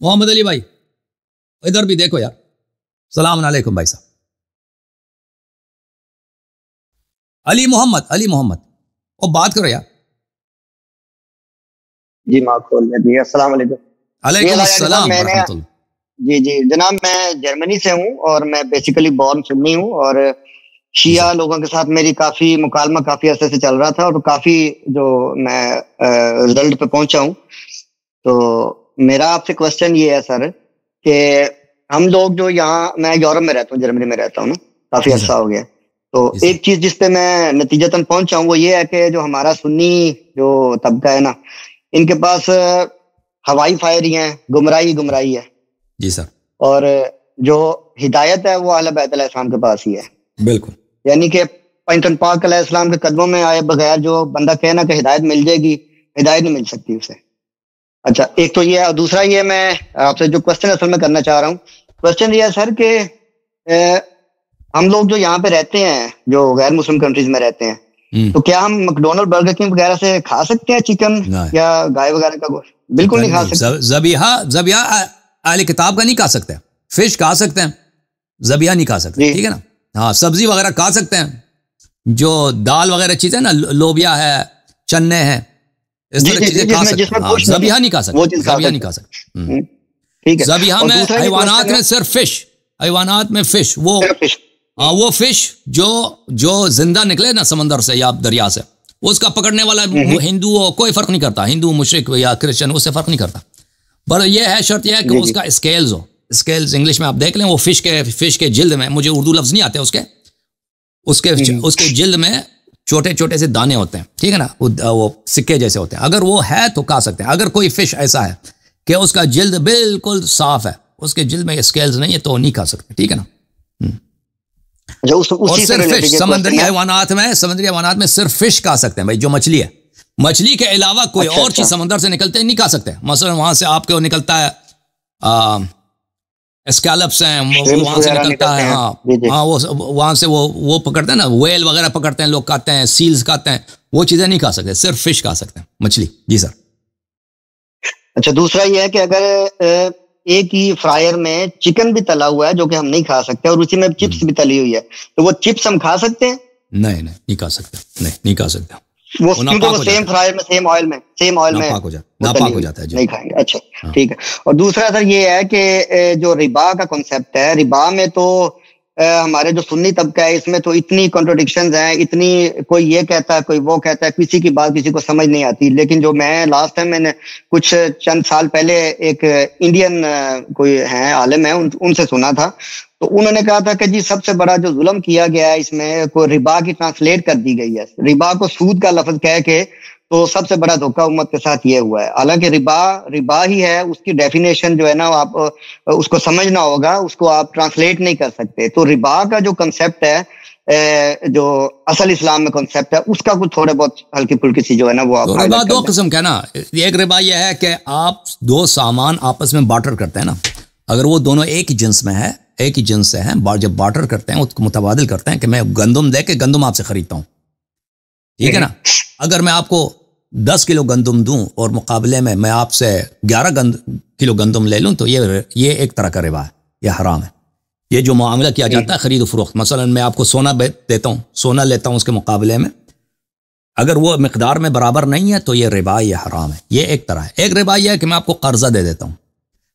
محمد علی بھائی ادھر بھی دیکھو یار. السلام علیکم بھائی صاحب. علی محمد وہ بات کرو یار. جی ماں کھول دیا. السلام علیکم. علیکم السلام ورحمۃ اللہ. جی جناب میں جرمنی سے ہوں اور میں بیسیکلی بورن سنی ہوں اور شیعہ لوگوں کے ساتھ میری کافی مکالمہ کافی عرصے سے چل رہا تھا اور کافی جو میں رزلٹ پہ پہنچا ہوں. تو میرا آپ سے کوشچن یہ ہے سر کہ ہم لوگ جو یہاں میں یورپ میں رہتا ہوں, جرمنی میں رہتا ہوں نا, کافی عرصہ ہو گیا. تو ایک چیز جس پہ میں نتیجتاً پہنچا ہوں وہ یہ ہے کہ جو ہمارا سنی جو طبقہ ہے نا, ان کے پاس ہوائی فائر ہی ہیں, گمراہی ہے. جی سر. اور جو ہدایت ہے وہ اہل بیت علیہ السلام کے پاس ہی ہے. بالکل. یعنی کہ پنجتن پاک علیہ السلام کے قدموں میں آئے بغیر جو بندہ کہنا کہ ہدایت مل جائے گی, ہدایت نہیں مل سکتی اسے. اچھا ایک تو یہ ہے, اور دوسرا یہ میں آپ سے جو کوشچن اصل میں کرنا چاہ رہا ہوں, کوشچن یہ ہے سر کہ ہم لوگ جو یہاں پہ رہتے ہیں جو غیر مسلم کنٹریز میں رہتے ہیں, تو کیا ہم میکڈونلڈ برگر کنگ وغیرہ سے کھا سکتے ہیں چکن یا گائے وغیرہ کا گوشت؟ بالکل نہیں کھا سکتے. ذبیحہ اہل کتاب کا نہیں کھا سکتے. فش کھا سکتے ہیں, ذبیحہ نہیں کھا سکتے. ٹھیک ہے نا. ہاں سبزی وغیرہ کھا سکتے ہیں, جو دال وغیرہ چیزیں نا, لوبیا ہے, چنے ہیں, اس طرح چیزیں کھا سکتے ہیں. ذبیحہ نہیں کھا سکتے. ذبیحہ نہیں کھا سکتے. ذبیحہ میں حیوانات میں صرف فش, حیوانات میں فش, وہ فش جو زندہ نکلے نا سمندر سے یا دریا سے, اس کا پکڑنے والا وہ ہندو ہو, کوئی فرق نہیں کرتا, ہندو مشرک یا کرسچن, اس سے فرق نہیں کرتا. پر یہ ہے شرط یہ ہے کہ اس کا اسکیلز ہو. اسکیلز انگلش میں آپ دیکھ لیں, وہ فش کے جلد میں, مجھے اردو لفظ نہیں آتے اس کے جلد میں چھوٹے چھوٹے سے دانے ہوتے ہیں. ٹھیک ہے نا, وہ سکے جیسے ہوتے ہیں. اگر وہ ہے تو کھا سکتے ہیں. اگر کوئی فش ایسا ہے کہ اس کا جلد بالکل صاف ہے, اس کے جلد میں اسکیلز نہیں ہے, تو نہیں کھا سکتے. ٹھیک ہے نا. اور صرف فش, سمندری حیوانات میں صرف فش کھا سکتے ہیں بھائی, جو مچھلی ہے. مچھلی کے علاوہ کوئی اور چیز سمندر سے نکلتے نہیں کھا سکتے. مثلا وہاں سے آپ کو نکلتا ہے اسکیلپس ہیں, وہاں سے نکلتا ہے. ہاں وہ وہاں سے وہ پکڑتے ہیں نا, ویل وغیرہ پکڑتے ہیں لوگ, کھاتے ہیں. سیلز کھاتے ہیں. وہ چیزیں نہیں کھا سکتے, صرف فش کھا سکتے ہیں, مچھلی. جی سر. اچھا دوسرا یہ ہے کہ اگر ایک ہی فرائر میں چکن بھی تلا ہوا ہے جو کہ ہم نہیں کھا سکتے, اور اسی میں چپس بھی تلی ہوئی ہے, تو وہ چپس ہم کھا سکتے ہیں؟ نہیں کھا سکتے. نہیں کھا سکتے. وہ سیم فرائر میں, سیم آئل میں ناپاک ہو جاتا ہے. نہیں کھائیں گے. اچھا ٹھیک ہے. اور دوسرا سر یہ ہے کہ جو ربا کا کنسیپٹ ہے, ربا میں تو ہمارے جو سنی طبقہ ہے اس میں تو اتنی کنٹروڈکشنز ہیں, اتنی کوئی یہ کہتا ہے کوئی وہ کہتا ہے, کسی کی بات کسی کو سمجھ نہیں آتی. لیکن جو میں لاسٹ ٹائم میں نے کچھ چند سال پہلے ایک انڈین کوئی ہیں عالم ہیں, ان سے سنا تھا, تو انہوں نے کہا تھا کہ جی سب سے بڑا جو ظلم کیا گیا ہے اس میں کوئی ربا کی ٹرانسلیٹ کر دی گئی ہے. ربا کو سود کا لفظ کہہ کے, تو سب سے بڑا دھوکہ امت کے ساتھ یہ ہوا ہے. حالانکہ ربا ہی ہے, اس کی ڈیفینیشن جو ہے نا آپ اس کو سمجھنا ہوگا, اس کو آپ ٹرانسلیٹ نہیں کر سکتے. تو ربا کا جو کنسیپٹ ہے, جو اصل اسلام میں کنسیپٹ ہے, اس کا کچھ تھوڑے بہت ہلکی پھلکی سی جو ہے نا وہ آپ ربا دو قسم کا نا. ایک ربا یہ ہے کہ آپ دو سامان آپس میں بارٹر کرتے ہیں نا, اگر وہ دونوں ایک ہی جنس میں ہے, ایک ہی جنس سے ہیں, جب بارٹر کرتے ہیں اس کو متبادل کرتے ہیں کہ میں گندم دے کے گندم آپ سے خریدتا ہوں. ٹھیک ہے نا. اگر میں آپ کو 10 کلو گندم دوں اور مقابلے میں آپ سے 11 کلو گندم لے لوں, تو یہ ایک طرح کا ربا ہے, یہ حرام ہے. یہ جو معاملہ کیا جاتا ہے خرید و فروخت, مثلا میں آپ کو سونا دیتا ہوں, سونا لیتا ہوں, اس کے مقابلے میں اگر وہ مقدار میں برابر نہیں ہے تو یہ ربا, یہ حرام ہے. یہ ایک طرح ہے. ایک ربا یہ ہے کہ میں آپ کو قرضہ دے دیتا ہوں,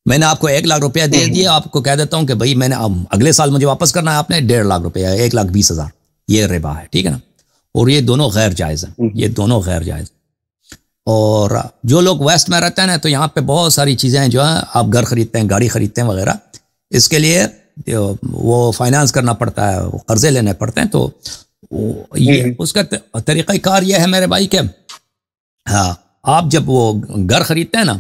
میں نے آپ کو 1 لاکھ روپیہ دے دیا, آپ کو کہہ دیتا ہوں کہ بھائی میں نے اگلے سال مجھے واپس کرنا ہے, آپ نے 1.5 لاکھ روپیہ, 1,20,000, یہ ربا ہے. ٹھیک ہے نا. اور یہ دونوں غیر جائز ہیں, یہ دونوں غیر جائز. اور جو لوگ ویسٹ میں رہتے ہیں نا, تو یہاں پہ بہت ساری چیزیں ہیں جو ہیں, آپ گھر خریدتے ہیں, گاڑی خریدتے ہیں وغیرہ, اس کے لیے وہ فائنانس کرنا پڑتا ہے, وہ قرضے لینے پڑتے ہیں. تو یہ اس کا طریقہ کار یہ ہے میرے بھائی کہ ہاں, آپ جب وہ گھر خریدتے ہیں نا,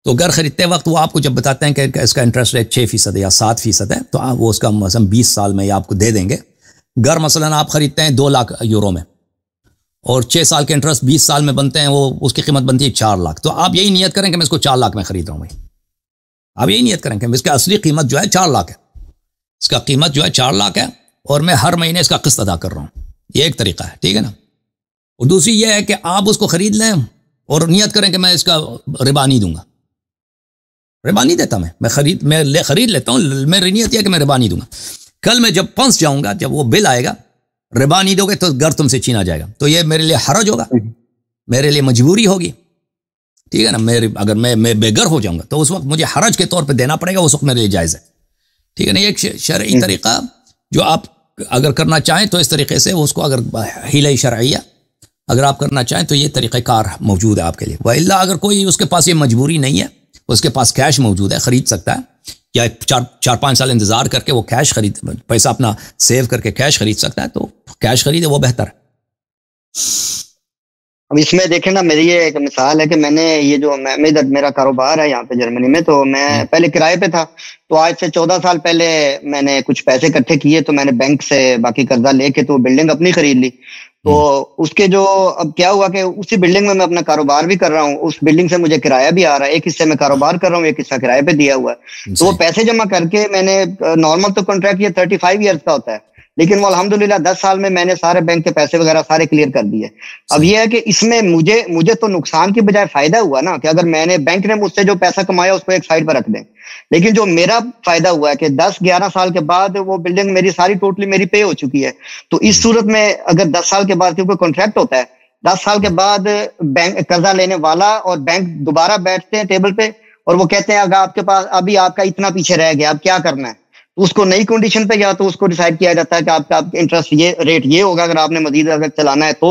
تو گھر خریدتے وقت وہ آپ کو جب بتاتے ہیں کہ اس کا انٹرسٹ ریٹ 6% یا 7% ہے, تو وہ اس کا مثلا 20 سال میں آپ کو دے دیں گے. گھر مثلا آپ خریدتے ہیں 2 لاکھ یورو میں, اور 6 سال کے انٹرسٹ 20 سال میں بنتے ہیں, وہ اس کی قیمت بنتی ہے 4 لاکھ. تو آپ یہی نیت کریں کہ میں اس کو 4 لاکھ میں خرید رہا ہوں بھائی. آپ یہی نیت کریں کہ اس کا اصلی قیمت جو ہے 4 لاکھ ہے, اس کا قیمت جو ہے 4 لاکھ ہے, اور میں ہر مہینے اس کا قسط ادا کر رہا ہوں. یہ ایک طریقہ ہے. ٹھیک ہے نا. اور دوسری یہ ہے کہ آپ اس کو خرید لیں اور نیت کریں کہ میں اس کا ربا نہیں دوں گا. ربا نہیں دیتا میں خرید لیتا ہوں، میری نیت ہے کہ میں ربا نہیں دوں گا. کل میں جب پھنس جاؤں گا، جب وہ بل آئے گا، ربا نہیں دو گے تو گھر تم سے چھینا جائے گا، تو یہ میرے لیے حرج ہوگا، میرے لیے مجبوری ہوگی، ٹھیک ہے نا. اگر میں بے گھر ہو جاؤں گا تو اس وقت مجھے حرج کے طور پہ دینا پڑے گا، اس وقت میرے لیے جائز ہے، ٹھیک ہے نا. ایک شرعی طریقہ جو آپ اگر کرنا چاہیں تو اس طریقے سے اس کو، اگر حیلہ شرعیہ اگر آپ کرنا چاہیں تو یہ طریقہ کار موجود ہے آپ کے لیے. وَإِلَّا اگر کوئی اس کے پاس یہ مجبوری نہیں ہے، اس کے پاس کیش موجود ہے، خرید سکتا ہے، یا 4-5 سال انتظار کر کے وہ کیش پیسہ اپنا سیو کر کے کیش خرید سکتا ہے، تو کیش خریدے، وہ بہتر ہے. اب اس میں دیکھیں نا، میری یہ ایک مثال ہے کہ میں نے یہ جو میرا کاروبار ہے یہاں پہ جرمنی میں، تو میں پہلے کرائے پہ تھا، تو آج سے 14 سال پہلے میں نے کچھ پیسے اکٹھے کیے، تو میں نے بینک سے باقی قرضہ لے کے تو بلڈنگ اپنی خرید لی. تو اس کے جو اب کیا ہوا کہ اسی بلڈنگ میں اپنا کاروبار بھی کر رہا ہوں، اس بلڈنگ سے مجھے کرایہ بھی آ رہا ہے، ایک حصے میں کاروبار کر رہا ہوں، ایک حصہ کرایہ پہ دیا ہوا ہے. تو وہ پیسے جمع کر کے میں نے نارمل تو کانٹریکٹ یہ 35 ایئرس کا ہوتا ہے، لیکن وہ الحمدللہ 10 سال میں نے سارے بینک کے پیسے وغیرہ سارے کلیئر کر دیے. اب یہ ہے کہ اس میں مجھے تو نقصان کی بجائے فائدہ ہوا نا، کہ اگر میں نے بینک نے مجھ سے جو پیسہ کمایا اس کو ایک سائڈ پر رکھ دیں، لیکن جو میرا فائدہ ہوا ہے کہ 10-11 سال کے بعد وہ بلڈنگ میری ساری ٹوٹلی میری پے ہو چکی ہے. تو اس صورت میں اگر 10 سال کے بعد کیونکہ کانٹریکٹ ہوتا ہے، 10 سال کے بعد بینک قرضہ لینے والا اور بینک دوبارہ بیٹھتے ہیں ٹیبل پہ اور وہ کہتے ہیں اگر آپ کے پاس ابھی آپ کا اتنا پیچھے رہ گیا، اب کیا کرنا ہے، تو اس کو نئی کنڈیشن پہ یا تو اس کو ڈیسائیڈ کیا جاتا ہے کہ آپ کا انٹرسٹ یہ ریٹ یہ ہوگا اگر آپ نے مزید اگر چلانا ہے تو.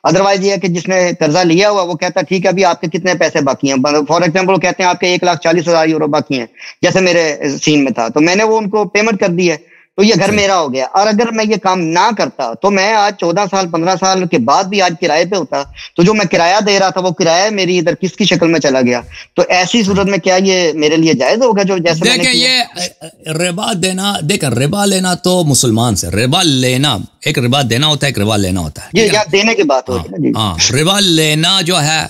ادروائز یہ ہے کہ جس نے قرضہ لیا ہوا وہ کہتا ہے ٹھیک ہے ابھی آپ کے کتنے پیسے باقی ہیں، فار ایگزامپل کہتے ہیں آپ کے 1,40,000 یورو باقی ہیں، جیسے میرے سین میں تھا، تو میں نے وہ ان کو پیمنٹ کر دی ہے، تو یہ گھر میرا ہو گیا. اور اگر میں یہ کام نہ کرتا تو میں آج 14 سال 15 سال کے بعد بھی آج کرائے پہ ہوتا، تو جو میں کرایہ دے رہا تھا وہ کرایہ میری ادھر کس کی شکل میں چلا گیا. تو ایسی صورت میں کیا یہ میرے لیے جائز ہوگا جو جیسے دیکھیں یہ ربا دینا، دیکھیں ربا لینا تو مسلمان سے، ربا لینا ایک ربا دینا ہوتا ہے، ایک ربا لینا ہوتا ہے. یہ دینے کی بات ہو رہی ہے. ہاں ربا لینا جو ہے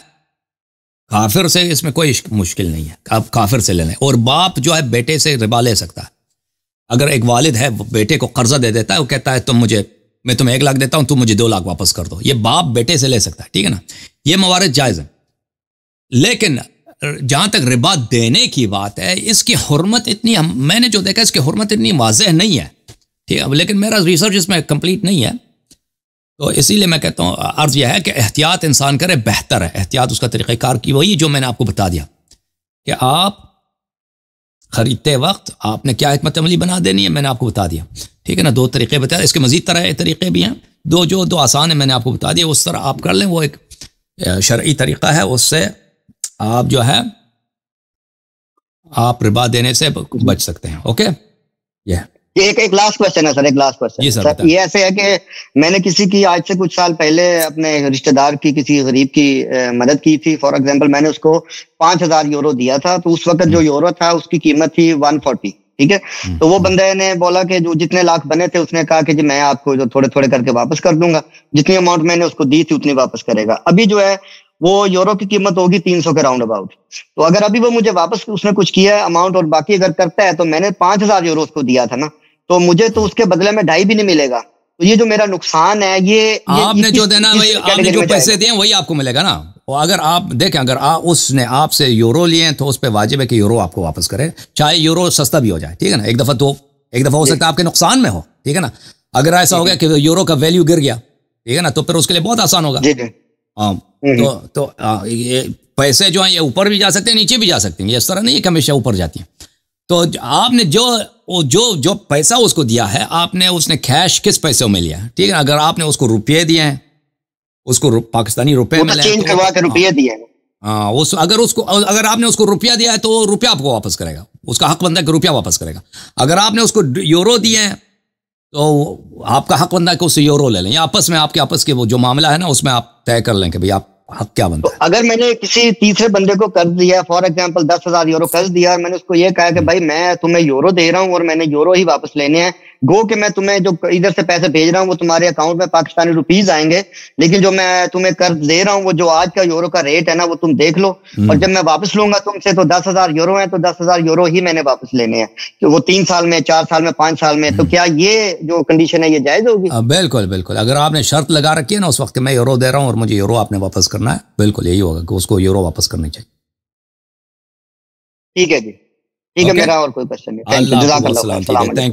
کافر سے، اس میں کوئی مشکل نہیں ہے، آپ کافر سے لینا. اور باپ جو ہے بیٹے سے ربا لے سکتا ہے. اگر ایک والد ہے بیٹے کو قرضہ دے دیتا ہے، وہ کہتا ہے میں تمہیں 1 لاکھ دیتا ہوں، تم مجھے 2 لاکھ واپس کر دو، یہ باپ بیٹے سے لے سکتا ہے، ٹھیک ہے نا. یہ موارد جائز ہے. لیکن جہاں تک ربا دینے کی بات ہے، اس کی حرمت اتنی، میں نے جو دیکھا اس کی حرمت اتنی واضح نہیں ہے، ٹھیک ہے، لیکن میرا ریسرچ اس میں کمپلیٹ نہیں ہے، تو اسی لیے میں کہتا ہوں عرض یہ ہے کہ احتیاط انسان کرے بہتر ہے. احتیاط اس کا طریقہ کار کی وہی جو میں نے آپ کو بتا دیا کہ آپ خریدتے وقت آپ نے کیا حکمت عملی بنا دینی ہے، میں نے آپ کو بتا دیا، ٹھیک ہے نا. 2 طریقے بتایا، اس کے مزید طریقے بھی ہیں، دو آسان ہیں، میں نے آپ کو بتا دیا، اس طرح آپ کر لیں. وہ ایک شرعی طریقہ ہے، اس سے آپ جو ہے آپ ربا دینے سے بچ سکتے ہیں. اوکے، ایک لاسٹ کوشچن ہے سر، ایک لاسٹ کوشچن سر. یہ ایسے ہے کہ میں نے کسی کی آج سے کچھ سال پہلے اپنے رشتہ دار کی کسی غریب کی مدد کی تھی. فار ایگزامپل میں نے اس کو 5,000 یورو دیا تھا، تو اس وقت جو یورو تھا اس کی قیمت تھی 140، ٹھیک ہے. تو وہ بندے نے بولا کہ جو جتنے لاکھ بنے تھے اس نے کہا کہ جی میں آپ کو جو تھوڑے تھوڑے کر کے واپس کر دوں گا، جتنی اماؤنٹ میں نے اس کو دی تھی اتنی واپس کرے گا. ابھی جو ہے وہ یورو کی قیمت ہوگی 300 کے راؤنڈ اباؤٹ. تو اگر ابھی وہ مجھے واپس اس نے کچھ کیا ہے اماؤنٹ اور باقی اگر کرتا ہے، تو میں نے 5,000 یورو اس کو دیا تھا نا، تو مجھے تو اس کے بدلے میں 2.5 بھی نہیں ملے گا. تو یہ جو میرا نقصان ہے، یہ آپ نے جو دینا وہی، آپ نے جو پیسے دیے وہی آپ کو ملے گا نا. اور اگر آپ دیکھیں، اگر اس نے آپ سے یورو لیے ہیں تو اس پہ واجب ہے کہ یورو آپ کو واپس کرے، چاہے یورو سستا بھی ہو جائے، ٹھیک ہے نا. ایک دفعہ ہو سکتا ہے آپ کے نقصان میں ہو، ٹھیک ہے نا. اگر ایسا ہو گیا کہ یورو کا ویلیو گر گیا، ٹھیک ہے نا، تو پھر اس کے لیے بہت آسان ہوگا. تو پیسے جو ہیں یہ اوپر بھی جا سکتے ہیں، نیچے بھی جا سکتے ہیں، یہ اس طرح نہیں ہے کہ ہمیشہ اوپر جاتی ہیں. تو آپ نے جو پیسہ اس کو دیا ہے، اس نے کیش کس پیسوں میں لیا ہے، ٹھیک ہے. اگر آپ نے اس کو روپیے دیے ہیں، اس کو پاکستانی روپے میں چینج کروا کے روپیے دیے ہیں، ہاں، اگر آپ نے اس کو روپیہ دیا ہے تو وہ روپیہ آپ کو واپس کرے گا، اس کا حق بنتا ہے کہ روپیہ واپس کرے گا. اگر آپ نے اس کو یورو دیے ہیں تو آپ کا حق بنتا ہے کہ اس سے یورو لے لیں، یا آپس میں آپ کے آپس کے وہ جو معاملہ ہے نا اس میں آپ طے کر لیں کہ بھئی آپ حق کیا بنتا ہے. اگر میں نے کسی تیسرے بندے کو قرض دیا، فار ایگزامپل 10,000 یورو قرض دیا، اور میں نے اس کو یہ کہا کہ بھائی میں تمہیں یورو دے رہا ہوں اور میں نے یورو ہی واپس لینے ہیں، گو کہ میں تمہیں جو ادھر سے پیسے بھیج رہا ہوں وہ تمہارے اکاؤنٹ میں پاکستانی روپیز آئیں گے، لیکن جو میں تمہیں قرض دے رہا ہوں وہ جو آج کا یورو کا ریٹ ہے نا وہ تم دیکھ لو، اور جب میں واپس لوں گا تم سے تو 10,000 یورو ہیں، تو 10,000 یورو ہی میں نے واپس لینے ہیں، کہ وہ 3 سال میں، 4 سال میں، 5 سال میں. تو کیا یہ جو کنڈیشن ہے یہ جائز ہوگی؟ بالکل بالکل. اگر آپ نے شرط لگا رکھی ہے نا اس وقت میں یورو دے رہا ہوں اور مجھے یورو آپ نے واپس کرنا ہے، بالکل یہی ہوگا کہ اس کو یورو واپس کرنی چاہیے. ٹھیک ہے جی. ٹھیک ہے، میرا اور کوئی کوشچن نہیں. اللہ جزاک کو اللہ. سلام. السلام علیکم.